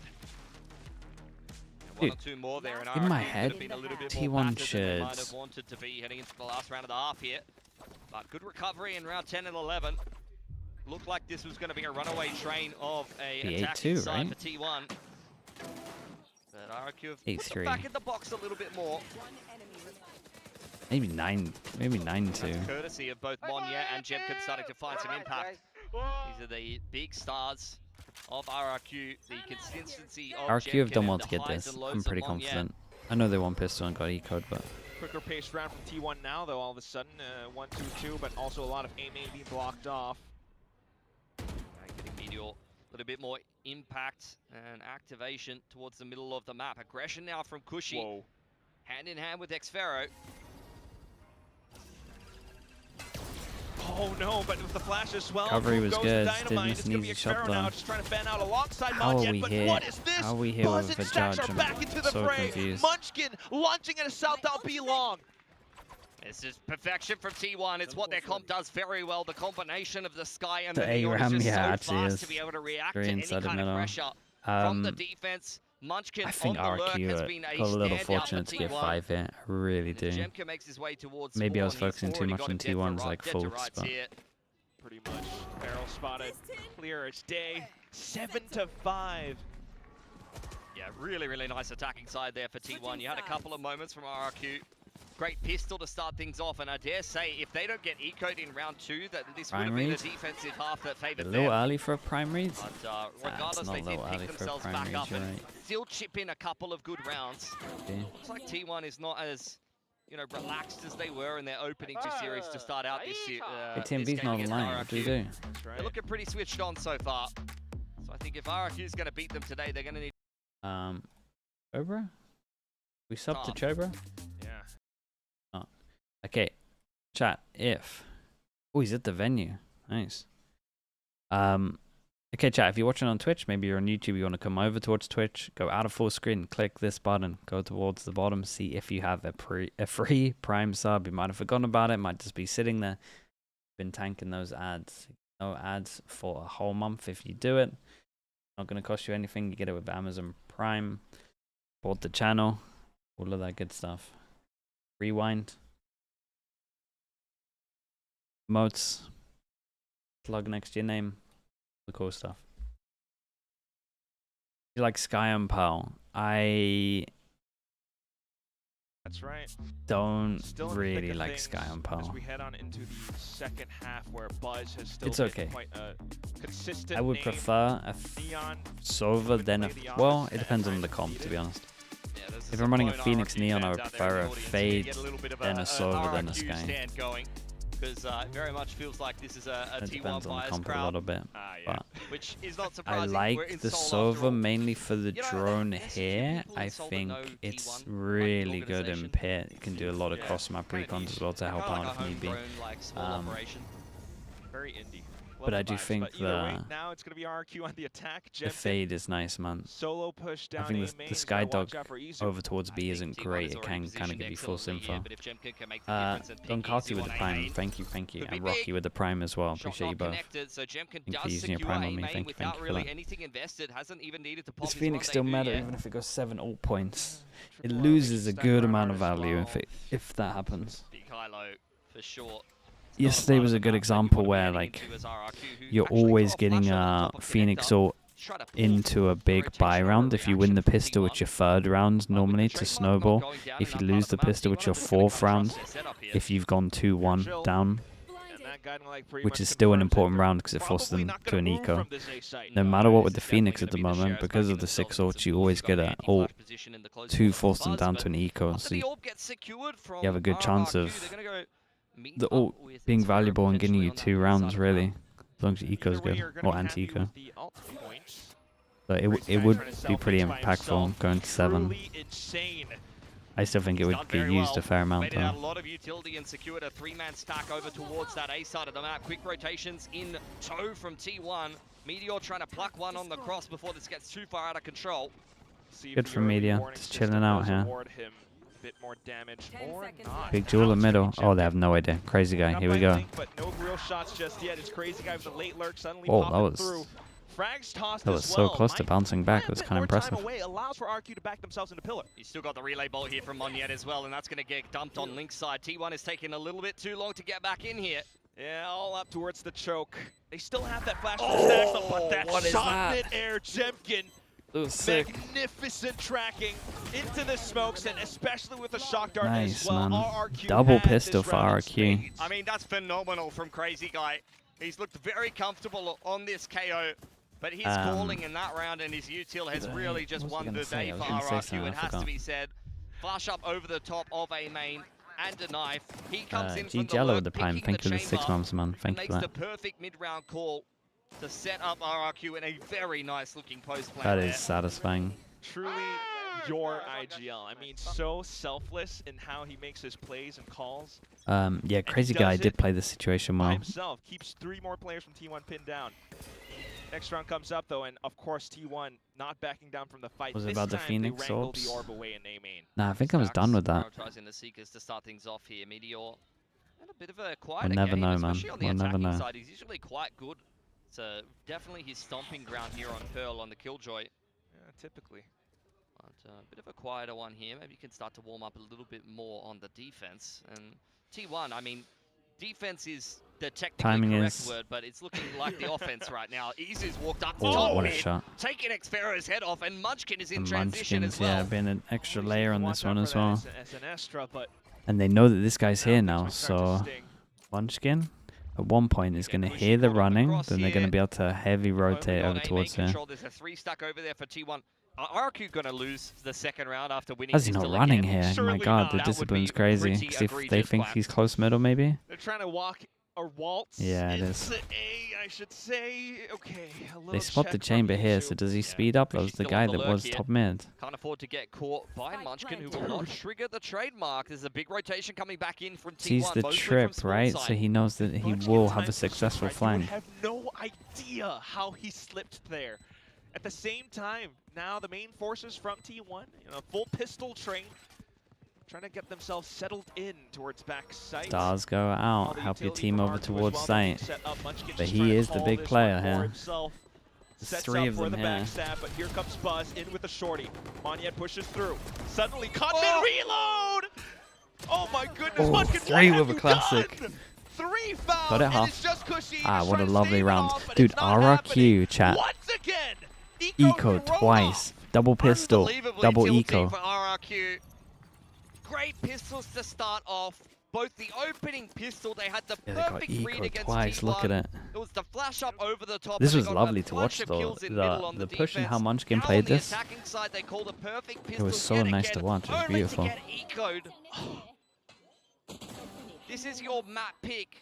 One or two more there, and in my RRQ head, could have been a little bit T1 more battered than they might should- have wanted to be heading into the last round of the half here. But good recovery in round 10 and 11. Looked like this was going to be a runaway train of a The attacking 8-2, side right? for T1. But RRQ have put 8-3. them back in the box a little bit more. Maybe 9, maybe 9-2. That's courtesy of both Monya and Jemkin starting to find some impact. These are the big stars of RRQ. The consistency of RRQ have Jemkin done well and to the get highs this. and lows I'm of pretty Monya. confident. I know they won pistol and got eco'd, but Quicker paced round from T1 now, though, all of a sudden, 1-2-2, but also a lot of aim being blocked off. Getting Meteor a little bit more impact and activation towards the middle of the map. Aggression now from Cushy. Whoa. Hand in hand with Xfero. Oh no, but with the flash as well. Recovery Boom was goes good. the Didn't Dynamite. miss It's an gonna be easy shot Xfero though. now, just trying to fan out alongside How are Monyen, we but here? what is this? How are we here Buzz with and a Stacks judge? are I'm back into the so fray. confused. Munchkin launching at a south out B long. This is perfection from T1. It's what their comp does very well. The combination of the Sky and The the Neon ARAM, is just yeah, so actually fast is. to be able to react Very to any inside the kind of middle. pressure from the defense. Munchkin I think on the lurk has RRQ been a got a little standout fortunate for to get T1. 5 here. I really do. Jemka makes his way towards Maybe I was spawn. He's focusing too already much got on him dead to T1's right- like dead to faults, rights but here. Pretty much. Barrel spotted. Clear as day. 7-5. Yeah, really, really nice attacking side there for T1. You had a couple of moments from RRQ. Great pistol to start things off, and I dare say if they don't get eco'd in round 2, that this would have been a Primary? defensive half that A favoured little them. early for a primary. But regardless, not they a did little early pick for a themselves back primary, up you're and right. still chip in a couple of good rounds. Okay. Looks like T1 is not as, you know, relaxed as they were in their opening two series to start out this year. Hey, this TMV's game not against online. What do we RRQ. do? That's right. They're looking pretty switched on so far. So I think if RRQ is going to beat them today, they're going to need. Chobra? We sub to Tough. Chobra? Yeah. Okay. Chat, if. Oh, he's at the venue. Nice. Okay, chat, if you're watching on Twitch, maybe you're on YouTube, you want to come over towards Twitch, go out of full screen, click this button, go towards the bottom, see if you have a free Prime sub. You might have forgotten about it, might just be sitting there. Been tanking those ads. No ads for a whole month if you do it. Not going to cost you anything. You get it with Amazon Prime. Support the channel. All of that good stuff. Rewind. Emotes. Plug next to your name. The cool stuff. You like Sky and Pearl? That's right. Don't Still in the thick really of like things Sky and as Pearl. we head on into the second half, where Buzz has still It's been okay. quite a consistent I would name. prefer a Neon Sova than a... play the Well, honest it depends on and the comp, to be honest. Yeah, there's If some I'm running a lone Phoenix RRQ Neon, I fans would out there prefer in a the audience Fade get a little bit of than a Sova than a RRQ Sky. stand going, because it very much feels like this is a It T1 depends on the bias comp a crowd, little bit. yeah. But which is not I surprising. We're in like the Seoul after all. Sova mainly for the You know, drone there's a few here. people in I Seoul that think know it's T1, really like the good in organisation. pit. You can do a lot of Yeah. cross-map Kinda recons niche. as well to help Kinda out like if a need be. homegrown, like, small operation. Very indie. But Love I the do vibes, think but either way, the now it's gonna be RRQ on the attack. The Jemkin, Fade is nice, man. solo push down I think A the main, Sky gotta watch Dog out for Izu. over towards I B think isn't T1 great. is It already can kind of positioned give you false excellently here, info. but if Jemkin can make the difference and pick Don Carty Izu with on the A Prime. main, Thank you. could be And Rocky big. with the Prime as well. Shot Appreciate you not both. connected, so Jemkin you for does using your secure Prime A on me. main Thank you without for really that. anything invested. Hasn't even needed to pop Does his Phoenix still rendezvous matter yet. even if it goes 7 ult points? It Triple R, loses a stack good RR amount of as value well. if that happens. Big high-low, for sure. Yesterday was a good example where like you're always getting a Phoenix ult into a big buy round. If you win the pistol, it's your third round normally to snowball. If you lose the pistol, it's your fourth round. If you've gone 2-1 down, And that guiding light pretty which much is still an confirms that important they're round because it forces probably them not to gonna an move eco. from this A site. No matter what with the Phoenix at the moment, because of the 6 ults, you always get a ult to force them down to an eco. So you have a good chance of the ult being valuable and getting you 2 rounds, really, as long as your eco's Either way, good, you're gonna or be happy anti-eco. with the ult points. So it would be pretty impactful going to 7. Truly insane. I still think it would get used a fair amount Made it out a though. lot of utility and secured a 3-man stack over towards that A side of the map. Quick rotations in tow from T1. Meteor trying to pluck one on the cross before this gets too far out of control. See if Good the for early Media, warning just system chilling out does here. award him a bit more damage or not. Big jewel in middle. Oh, they have no idea. Crazy guy. Here we go. But no real shots just yet. It's crazy guy with a late lurk suddenly Oh, that popping was- through. Frags tossed That was as so well. close to Might bouncing back. buy a It was bit kind of more time impressive. away, allows for RQ to back themselves into pillar. He's still got the relay bolt here from Monyet as well, and that's going to get dumped on Link's side. T1 is taking a little bit too long to get back in here. Yeah, all up towards the choke. They still have that flash from Stacks, but that what is shot that? mid-air, Jemkin. It was sick. Magnificent tracking into the smokes, and especially with the shock dart Nice, as well. man. RRQ Double had pistol this for round in RRQ. spades. I mean, that's phenomenal from Crazy Guy. He's looked very comfortable on this KO, but his calling in that round and his util has really just what was I won the gonna say? day I for was gonna say RRQ. something, It I has to forgot. be said. Flash up over the top of a main and a knife. He comes in G from the Jello lurk, with the Prime. picking Thank you for the 6 chamber, months, man. and Thank you makes for the that. perfect mid-round call to set up RRQ in a very nice looking post play That there. is satisfying. Truly your IGL. I mean, so selfless in how he makes his plays and calls. Yeah, Crazy Guy did play the situation By well. himself, keeps 3 more players from T1 pinned down. Next round comes up though, and of course T1 not backing down from the fight. Was it This about the time Phoenix they wrangle orbs? the orb away in A main. Nah, I think I was done with that. Prioritizing the Seekers to start things off here. Meteor and a bit of a quieter never game, know, man. especially on the We'll never attacking know. side. He's usually quite good. So definitely his stomping ground here on Pearl on the Killjoy. Yeah, typically. But a bit of a quieter one here. Maybe you can start to warm up a little bit more on the defense. And T1, I mean, defense is the technically Timing correct is- word, but it's looking like the offense right now. Izu's walked up Oh, top what a mid, shot. taking Xfero's head off, and Munchkin is in And transition Munchkins, as well. yeah, been an extra Always layer need on to this watch out one for as that well. as an Estra, but And they know that this guy's here now now, things might start so to sting. Munchkin at one point is going to Pushy hear the caught on the running, cross then they're going to here. be able to heavy rotate Only over on A towards main here. control. There's a 3 stack over there for T1. RRQ gonna lose the second round after winning. How's he not pistol running again. here? Surely My god, not. the That would discipline's be crazy. pretty 'Cause if they egregious, think Clap. he's close middle, maybe? They're trying to walk or waltz. Yeah, it into is. A, I should say. Okay, a little They spot check the from chamber here, Izu. so does he Yeah. speed up? That He's was the still guy on the that lurk was here. top mid. Can't afford to get caught by Munchkin, who will not trigger the trademark. There's a big rotation coming back in from T1. Sees the mostly from trip, spawn right? side. So he knows that he Munchkin's will have time a to shoot, successful right? You flank. would have no idea how he slipped there. At the same time, now the main forces from T1, full pistol train, trying to get themselves settled in towards back site. Stars go All out, the help your utility team from over R2 as towards well being site. set up. Munchkin But just he trying to is the call big this player one for here. himself. There's Sets 3 up of for them the here. backstab, but here comes Buzz in with a shorty. Monyet pushes through. Suddenly caught Oh! mid-reload! Oh my goodness, Oh, Munchkin, 3 what have with a you classic. done? 3 fouls, Got it and half. it's just Cushy. Ah, He's what a trying to lovely save it round. off, but Dude, it's not RRQ, happening. chat. Once again, Eco twice. Double pistol. Unbelievably Double tilting eco. for RRQ. Great pistols to start off. Both the opening pistol, they had the Yeah, they got perfect read eco against twice. T1. Look at it. It was the flash up over the top. This and was they got lovely a to watch bunch of though. kills in middle on The the push and how defense. Munchkin Now played on the this. attacking side, they called a perfect It was pistol so yet nice again, to watch. It was only beautiful. to get ecoed. This is your map pick.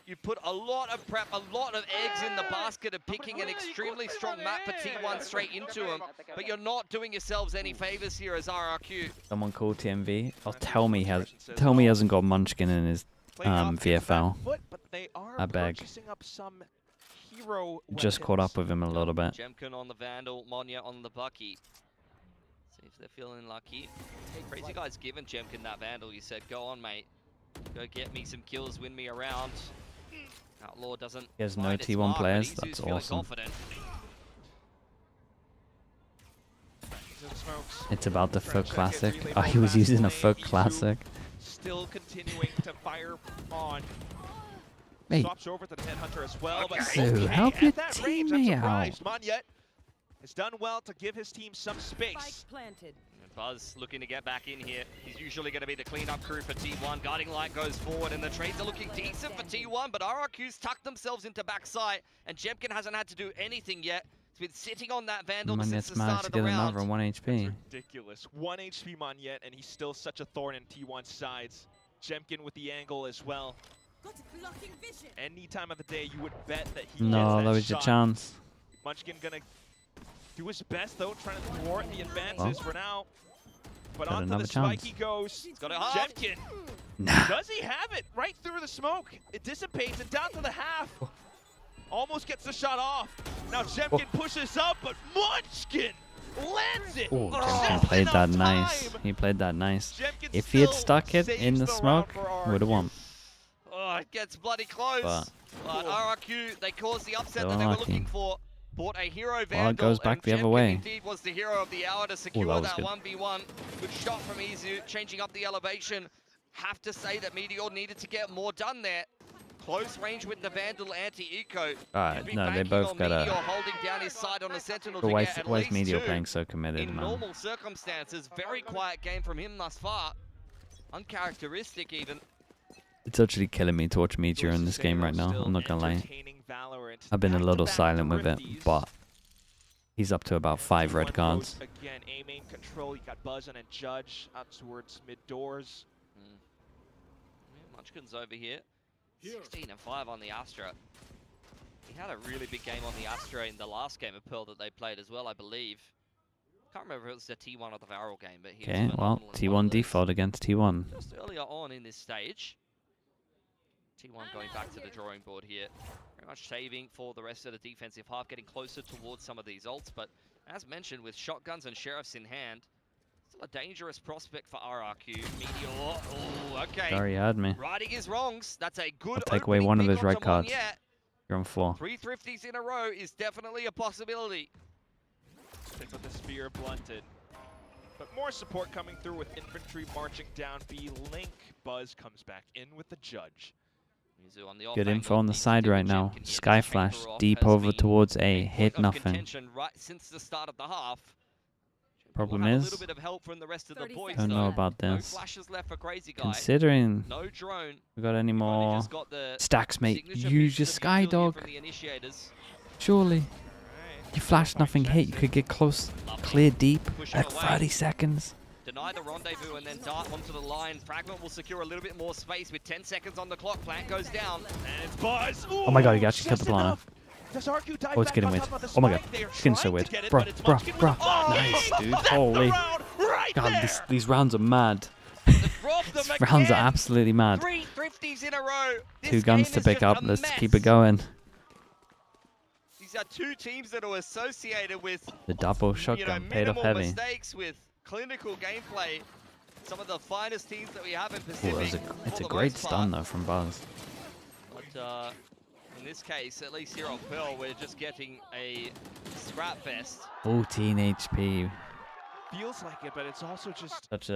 You put a lot of prep, a lot of eggs in the basket of picking an extremely strong map for T1 straight into him, but you're not doing yourselves any favors here as RRQ. Someone called TMV. Oh, tell me he hasn't got Munchkin in his VFL. I beg. Just caught up with him a little bit. Jemkin on the Vandal, Monya on the Bucky. See if they're feeling lucky. Hey, Crazy Guy's given Jemkin that Vandal. You said, go on, mate. Go get me some kills, win me around. Outlaw doesn't. He has no find its T1 mark, but players. Izu's That's feeling awesome. confident. It's about the FUT Classic. Oh, he was using a FUT Classic. Still continuing to fire on. Mate. Swaps over to the Headhunter as well. But So, help your at that range, I'm teammate surprised. Monyet has done well to give his team some space. planted. And Buzz looking to get back in here. He's usually going to be the cleanup crew for T1. Guiding Light goes forward, and the trades are looking decent for T1, but RRQ's tucked themselves into backside, and Jemkin hasn't had to do anything yet. He's been sitting on that Vandal since Monyet's the start managed to of the get round. another 1 HP. Ridiculous. 1 HP Monyet, and he's still such a thorn in T1's sides. Jemkin with the angle as well. Any time of the day, you would bet that he No, gets that that was your shot. chance. Munchkin gonna do his best though, trying to thwart the advances for now. But Got onto the another spike chance. he goes. He's got it hard. Jemkin, Nah. does he have it? Right through the smoke. It dissipates and down to the half. Almost gets the shot off. Now Jemkin pushes up, but Munchkin lands it. Oh, Just Jemkin played that enough nice. time. He played that nice. Jemkin If he had still stuck it in saves the round smoke, for would have RRQ. won. Oh, it gets bloody close. But RRQ, they caused the upset Still that they were unlucky. looking for. Bought a hero Vandal. Well, it goes back and the other Jemkin way. indeed was the hero of the hour to secure that was that good. 1v1. Good shot from Izu, changing up the elevation. Have to say that Meteor needed to get more done there. Close range with the Vandal anti-eco. Alright, no, they both got Meteor a... holding down his side on a Sentinel Why to get at is least Meteor 2. playing so committed, In man? normal circumstances, very quiet game from him thus far. Uncharacteristic even. It's actually killing me to watch Meteor in this game right now. I'm not gonna lie. I've been a little silent with it, but he's up to about 5 red cards. Again, aiming control. You got Buzz and a Judge out towards mid doors. Munchkin's over here. 16 and 5 on the Astra. He had a really big game on the Astra in the last game of Pearl that they played as well, I believe. Can't remember if it was the T1 or the Varel game, but he was Okay, well, phenomenal in one T1 of those. default against T1. Just earlier on in this stage, T1 going back to the drawing board here. Very much saving for the rest of the defensive half, getting closer towards some of these ults, but as mentioned, with shotguns and sheriffs in hand, still a dangerous prospect for RRQ. Meteor, oh, okay. Sorry, you had me. Righting his wrongs. That's a good I'll take away opening one of pick his red onto cards. Monyet. You're on 4. 3 thrifties in a row is definitely a possibility. Stick with the spear blunted. But more support coming through with infantry marching down B. Link. Buzz comes back in with the Judge. Mizu on the off Good angle, info on the needs to side do right what now. Jemkin here to Sky take Flash her off. deep Has over been towards A. a Hit point of nothing. contention right since the start of the half. Problem We'll have a is, little bit of help from the rest of the boys, don't know though. about No this. flashes left for Crazy Guy. Considering No drone. we got any We've only more just got the stacks, mate, signature use pieces your of Sky utility Dog. from the initiators. Surely. Alright. You flash nothing hit, you could get close, clear deep Pushing at away. 30 seconds. Deny the rendezvous and then dart onto the line. Fragment will secure a little bit more space with 10 seconds on the clock. Plant goes down. And it's Buzz. Oh my god, he actually killed the planner. Does RQ dive Oh, it's back getting on weird. top of the Oh my god, spike? They are it's getting so trying weird. to get it, Bruh, but it's bruh, Munchkin with bruh. a- Oh, Nice, dude. that's the Holy. round right God, there. these rounds are mad. Drop them These rounds are again. absolutely mad. 3 thrifties in a row. This 2 guns game to is pick just up, a let's mess. keep it going. These are 2 teams that are associated with The double shotgun paid off minimal heavy. mistakes with clinical gameplay. Some of the finest teams that we have in Oh, Pacific. it's a for the great most stun part. though from Buzz. But in this case, at least here on Pearl, we're just getting a scrap fest. 14 HP. feels like it, but it's also just Such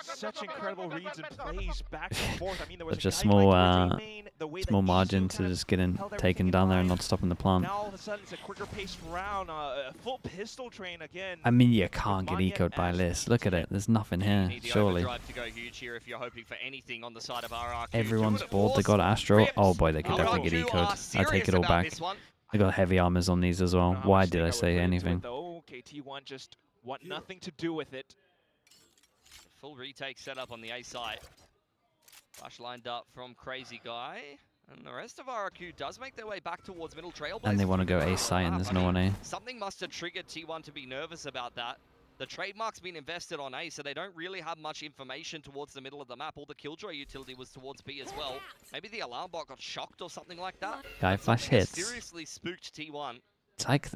such incredible reads and plays back and forth. I mean, there was such a guy small going towards A main, the way that small Isu margin to kind of just getting held everything taken in down there and line. not stopping the plant. Now all of a sudden it's a quicker paced round, a full pistol train again. I mean, you can't get Monyet ecoed by as this. the Look at team. it. There's nothing You here. need the Surely. overdrive to go huge here if you're hoping for anything on the side of RRQ. Everyone's Two of bored. They course. got Astro. Rips. Oh boy, they could definitely get RRQ are ecoed. I take serious it all about back. this one. They got heavy armors on these as I well. don't know how Why much did stake I would say put into it, anything? though. KT1 just want nothing to do with it. Full retake set up on the A side. Flash lined up from Crazy Guy. And the rest of RRQ does make their way back towards middle Trailblazer. And they want to go A site and there's no one A. Something must have triggered T1 to be nervous about that. The trademark's been invested on A, so they don't really have much information towards the middle of the map. All the Killjoy utility was towards B as well. Maybe the alarm bot got shocked or something like that. Guy But flash something has hits. seriously spooked T1.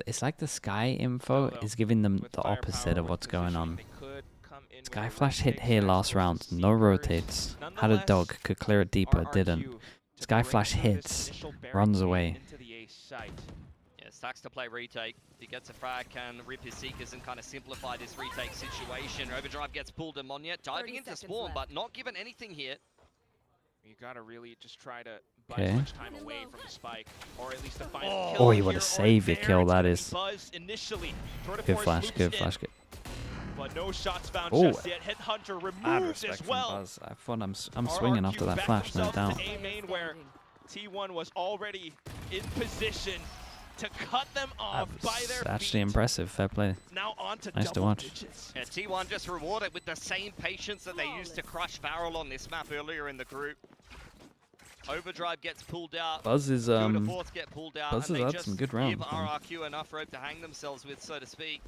It's like the Sky info is giving them With the firepower, opposite of with what's going positioning, on. they could come in with Sky a flash hit retake, here Stacks last versus round. No Seekers. rotates. Had a Nonetheless, dog. Could clear it deeper. RRQ Didn't. to Sky break flash through this hits, initial runs barricade away. into the A site. Yeah, Stacks to play retake. If he gets a frag, can rip his Seekers and kind of simplify this retake situation. Overdrive gets pulled to Monyet, diving into spawn, but not given anything here. You gotta really just try to buy Okay. as much time away from the spike, or at least to find a Oh. kill Oh, he here would or have saved your there. kill, It's that gonna be is. Buzz initially. Tour de Good Force flash, loops good in, flash. Good. but no shots found Oh. just yet. Headhunter Mad removed respect as from well. Buzz. I thought I'm swinging after RRQ that backed flash, no themselves doubt. to A main where T1 was already in position to cut them off by their That's actually feet. impressive. Fair play. Now on to Nice to double watch. digits. Yeah, T1 just rewarded with the same patience that they used to crush Varel on this map earlier in the group. Overdrive gets pulled out. Buzz is Two of the fourths get pulled out, Buzz and has they had just some good give rounds, man. RRQ enough rope to hang themselves with, so to speak.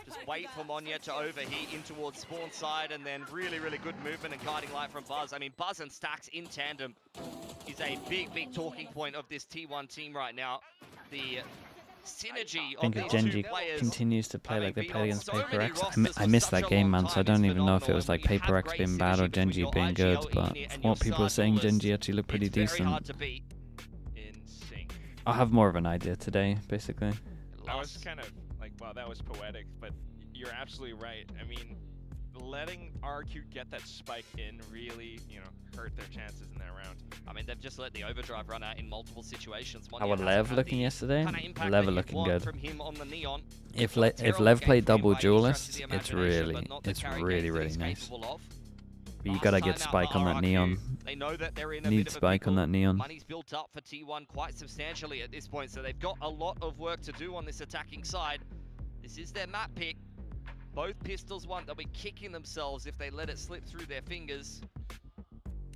Just wait for Monyet to overheat in towards spawn side, and then really, really good movement and guiding light from Buzz. I mean, Buzz and Stacks in tandem is a big, big talking point of this T1 team right now. The synergy I think of if these two Genji players. continues to play I mean, like they being play on against so Paper many X, rosters I for missed such that a game, long man, so I time don't is even know if it phenomenal, was and like when you Paper have X great being bad or synergy between Genji your being good, IGL but unit and from what your people are saying, Star Genji duelist, actually looked pretty it's very decent. hard to beat. In sync. I'll have more of an idea today, basically. I was kind of like, wow, that was poetic, but you're absolutely right. I mean, letting RQ get that spike in really, hurt their chances in that round. I mean, they've just let the overdrive run out in multiple situations. How was Lev looking yesterday? Lev looking good. From him on the Neon. If Not a if terrible Lev game played for him double by any stretch of duelist, the it's imagination, but not the carry really games that he's nice. capable of. But you Last gotta get time out spike for on that RRQ, neon. They know that they're in a Need bit of a spike on pickle. that neon. Money's built up for T1 quite substantially at this point, so they've got a lot of work to do on this attacking side. This is their map pick. Both pistols want they'll be kicking themselves if they let it slip through their fingers.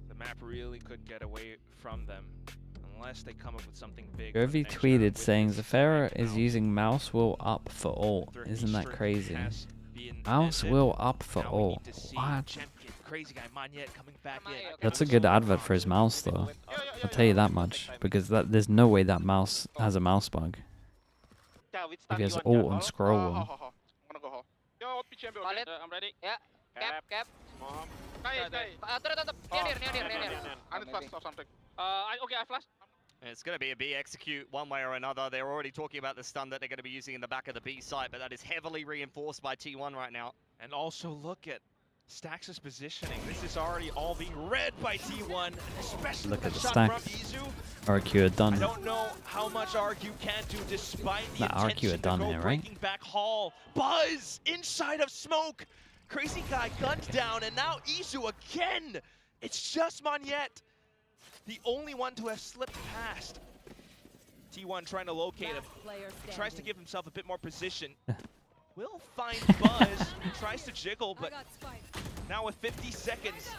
The map really could get away from them unless they come up with something big. for the Gervie next round tweeted with saying this Zafira spike is out. using mouse wheel up for ult. Their Isn't that Eastern crazy? has been Mouse ended. wheel up for Now we ult. need to see What? Champion, Crazy Guy, Monyet coming back in. That's a good advert for his mouse, though. I'll tell you that much, because there's no way that mouse has a mouse bug. If he has ult and scroll wheel. I'm gonna go home. Yo, pitch champion. Solid. I'm ready. Yeah. Cap, cap. Sky. Near. I need flash or something. Okay, I flash. It's going to be a B execute one way or another. They're already talking about the stun that they're going to be using in the back of the B site, but that is heavily reinforced by T1 right now. And also look at Stax' positioning. This is already all being read by T1, especially Look with at the shot stacks. from Izu. RQ are I done. don't know how much RQ can do despite the Nah, RQ are intention done to go here, right? breaking back Hall. Buzz inside of smoke. Crazy Guy gunned down, and now Izu again. It's just Monyet, the only one to have slipped past. T1 trying to locate him. Tries to give himself a bit more position. Will find Buzz. Tries to jiggle, but now with 50 seconds,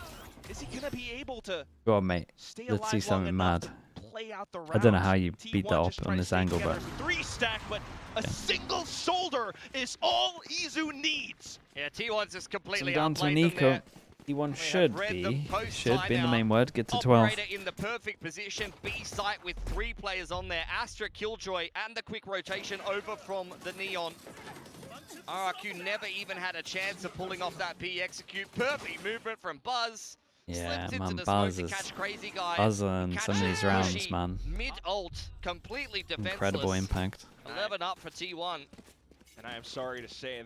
is he gonna be able to Go on, mate. stay Let's see alive something long enough mad. to play out the I don't know rounds? how you beat that T1 up just on trying to this stay angle, together. but 3 stack, but a single shoulder is all Izu needs. Yeah, T1's just completely down to outplayed them Nico. there. T1 have should read be them post be in the timeout. main word. Get to 12. Operator in the perfect position, B site with 3 players on there. Astra, Killjoy, and the quick rotation over from the Neon. RRQ never even had a chance of pulling off that B execute. Perfect movement from Buzz. Yeah, Slipped into man, the Buzz smoke is to catch Crazy Guy. Buzz on some of these rounds, man. Mid-ult, completely defenseless. Incredible impact. 11 up for T1. And I am sorry to say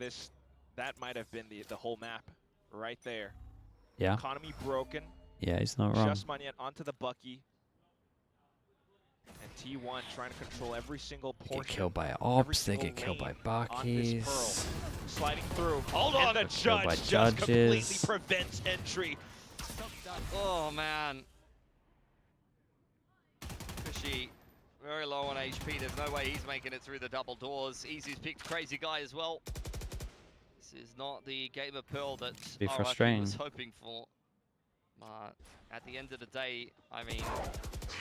that might have been the whole map right there. Yeah. Economy broken. Yeah, he's not wrong. Just money onto the Bucky. And T1 trying to control every single They portion. get killed by every ops, they single get killed by lane on this Pearl. Buckies. Sliding through. Hold on. And the Killed by judge just completely judges. prevents entry. Oh man. Fishy, very low on HP. There's no way he's making it through the double doors. Easy's picked Crazy Guy as well. This is not the game of Pearl that Be RRQ frustrating. was hoping for. But at the end of the day, I mean,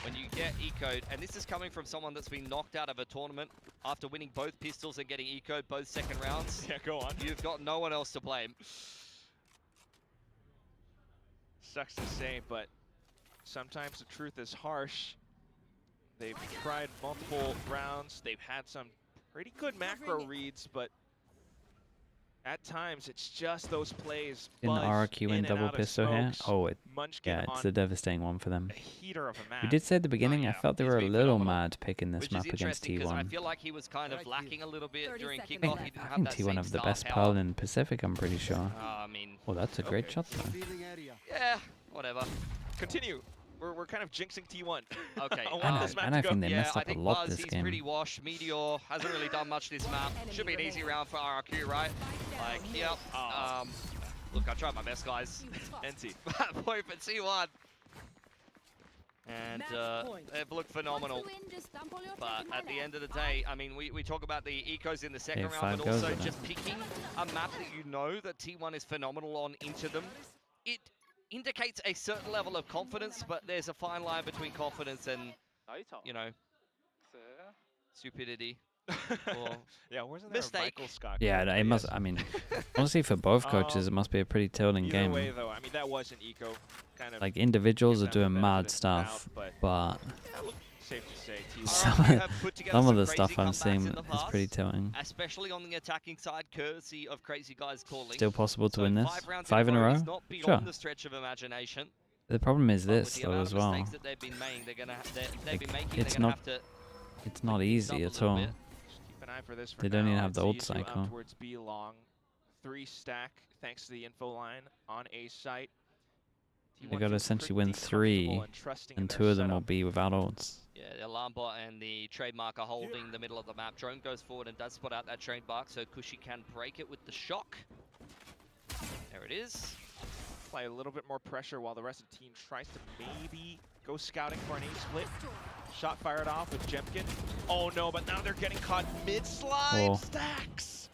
when you get ecoed, and this is coming from someone that's been knocked out of a tournament after winning both pistols and getting ecoed both second rounds. Yeah, go on. You've got no one else to blame. Sucks to say, but sometimes the truth is harsh. They've tried multiple rounds. They've had some pretty good macro reads, but at times it's just those plays. In the buzz RRQ in and and double out of pistol here. smokes. Oh, Munchkin yeah, it's on a devastating one for them. a heater of a map. We did say at the beginning, I yeah, felt they he's were a been little phenomenal, mad picking this Which map is against interesting because I T1. feel like he was kind of lacking a little bit 30 during seconds kickoff. left. He didn't I have think that T1 same have the star best power. Pearl in Pacific, I'm pretty sure. I mean, Oh, that's a great Okay. shot though. yeah, whatever. Continue. We're kind of jinxing T1. Okay. I want I this don't, map I to don't go. think they Yeah, messed I up a think lot Buzz, this he's game. pretty washed. Meteor hasn't really done much this map. Should be an easy round for RRQ, right? Like, yep. Oh. Look, I tried my best, guys. NT. Bad point for T1. And they've looked phenomenal. But at the end of the day, I mean, we talk about the ecos in the second Okay, round, 5 but goes also with just picking a map that you know that T1 is phenomenal on into them. It indicates a certain level of confidence, but there's a fine line between confidence and, you know, stupidity. Or Yeah, wasn't there mistake. a Michael Scott? Yeah, it must. I mean, honestly, for both coaches, it must be a pretty tilting Either game. way, though, I mean, that was an eco kind of. Like individuals are give them the doing benefit mad of the stuff, doubt, but yeah, look, safe to say, T1. Some- RRQ have put together some of some the crazy stuff I'm comebacks seeing in the is pretty past, tilting. especially on the attacking side, courtesy of Crazy Guys calling. Still possible to So win this. 5 rounds 5 in a row. is not beyond Sure. the stretch of imagination. The problem is But with this the though amount as of well. mistakes that they've been making, they're gonna Like, been making. it's They're gonna not- have to It's not pick things up easy a at little all. bit. Just keep an eye for this for They don't now. even have the It's ult Izu cycle. out towards B long. 3 stack thanks to the info line on A site. They T1 got to feels essentially pretty win 3, comfortable and trusting in and their 2 of them will setup. be without ults. Yeah, the alarm bot and the trademark are holding the middle of the map. Drone goes forward and does spot out that trademark, so Kushi can break it with the shock. There it is. Apply a little bit more pressure while the rest of the team tries to maybe go scouting for an A split. Shot fired off with Jemkin. Oh no, but now they're getting caught mid-slide. Oh. Stacks!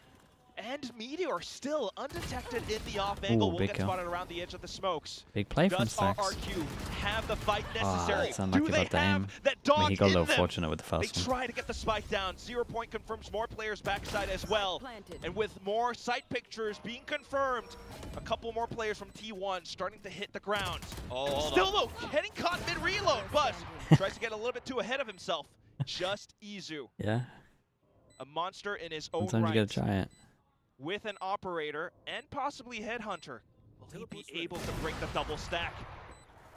And Meteor still undetected in the off angle. Ooh, Will big get kill. spotted around the edge of the smokes. Big play from Does Stacks. RRQ have the fight Ah, necessary? that's unlucky Do they about the have aim. that I dog mean, he got a in little them? fortunate with the They first one. try to get the spike down. 0 point confirms more players backside as well. And with more site pictures being confirmed, a couple more players from T1 starting to hit the ground. Oh, hold Still on. though, getting caught mid-reload, but tries to get a little bit too ahead of himself. Just Izu, Yeah, a monster in his own sometimes you right, gotta try it. with an operator and possibly headhunter. Will he be able to break the double stack?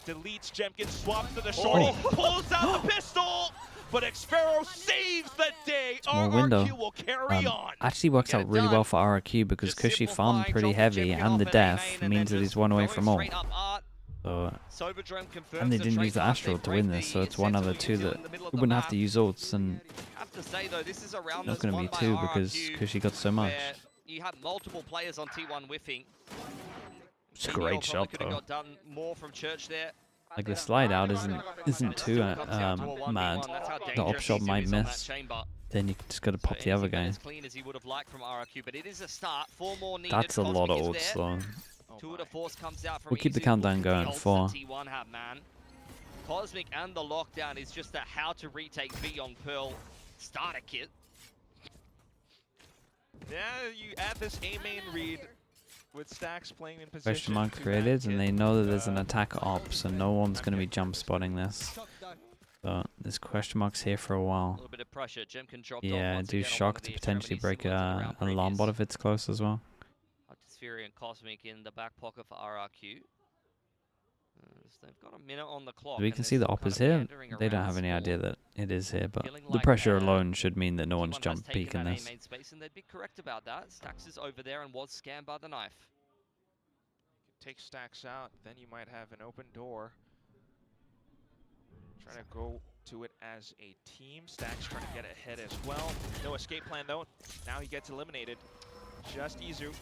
Deletes Jemkin, swaps to the shorty, pulls out the pistol, but Xfero saves the day. more RRQ window. will carry on. Actually works Get out it really done. well for RRQ because Just Cushy farmed simplifying, pretty dropping heavy, Jemkin and off the at death A main and means then that he's just 1 away going from ult. straight up art. So, Soberdrome confirms and they the didn't use the trademark. Astral They to win break this, the so it's one other sentinel 2 util that in the middle of we the wouldn't have map. to use ults, and I have to say though, this is a round that's that's going to won be by 2 because RRQ, Cushy got so much. where you have multiple players on T1 whiffing. It's a Meteor great probably shot could have though. got done more from Church there. Like the slide out isn't But too still comes down to a 1v1. mad. That's how The dangerous op shot Izu might is on that miss. chamber. Then you just got to So pop the other anything guy. as clean as he would have liked from RRQ, but it is a start. 4 more needed. That's a lot of Cosmic is ults there. though. Oh 2 my. of the force comes out from We'll keep the Izu, countdown looking going, the ults 4. that T1 have, man. Cosmic and the lockdown is just a how to retake B on Pearl starter kit. Yeah, you add this A main read with Stacks playing in position. Question mark to created, back and it. they know that there's an attack op, so no one's going to be jump spotting this. So this question mark's here for a A while. little bit of pressure. Jemkin dropped off Yeah, once do again on one shock of to the potentially extremities break similar to the round an alarm previous. bot if it's close as well. Fury and Cosmic in the back pocket for RRQ. They've got a minute on the clock. We and can there's see the some op kind is of here. meandering They don't around have any small. idea that it is here, but Feeling the like, pressure alone should mean that no T1 one's has jump taken peeking that A this. main space, and they'd be correct about that. Stax is over there and was scanned by the knife. Take Stacks out, then you might have an open door. Trying to go to it as a team. Stacks trying to get ahead as well. No escape plan though. Now he gets eliminated. Just Izu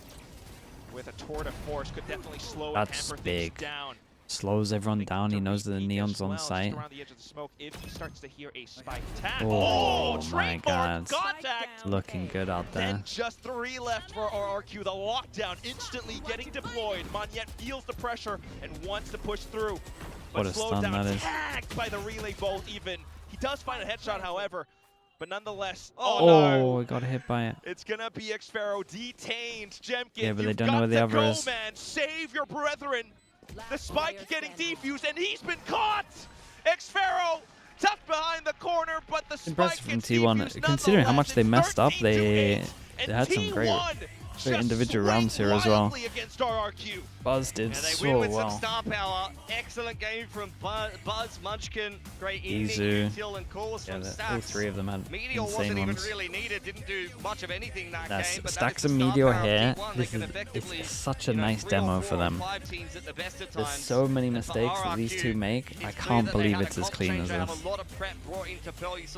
with a tour de force could definitely slow and That's hamper big. things down. Slows everyone down. He knows that the neon's on site. Around the edge of the smoke if he starts to hear a spike tap. Oh my trademark God. contact. Looking good out there. Then just 3 left for RRQ. The lockdown instantly getting deployed. Monyet feels the pressure and wants to push through. But What a slowed stun down, that is. tagged by the relay bolt even. He does find a headshot, however, but nonetheless, Oh, I got hit by it. it's gonna be Xpharaoh detained. Jemkin, Yeah, but they you've don't know got where the to other go, is. man. Save your brethren. The spike getting defused, and he's been caught. Xpharaoh tucked behind the corner, but the spike Impressive from gets T1. defused Considering how much they nonetheless. messed up, It's they 13-8, had some and great T1 individual just rounds here as well. wildly against RRQ. Buzz did Yeah, they so win with well. some star power. Excellent game from Buzz, Munchkin. Great evening, Izu. Util, and calls Yeah, from all Stax. three of them had Meteor insane wasn't even ones. really needed. Didn't do much of anything that That's game. But Stacks that is and the star Meteor power of here. T1. They This can is effectively, it's such a you know, nice 3 or demo 4 for or them. 5 teams at the best of There's times. so many And for mistakes that these RRQ, two make. I it's clear can't that they believe had a it's as comp clean change. as They have this. a lot of prep brought into Pearl. You saw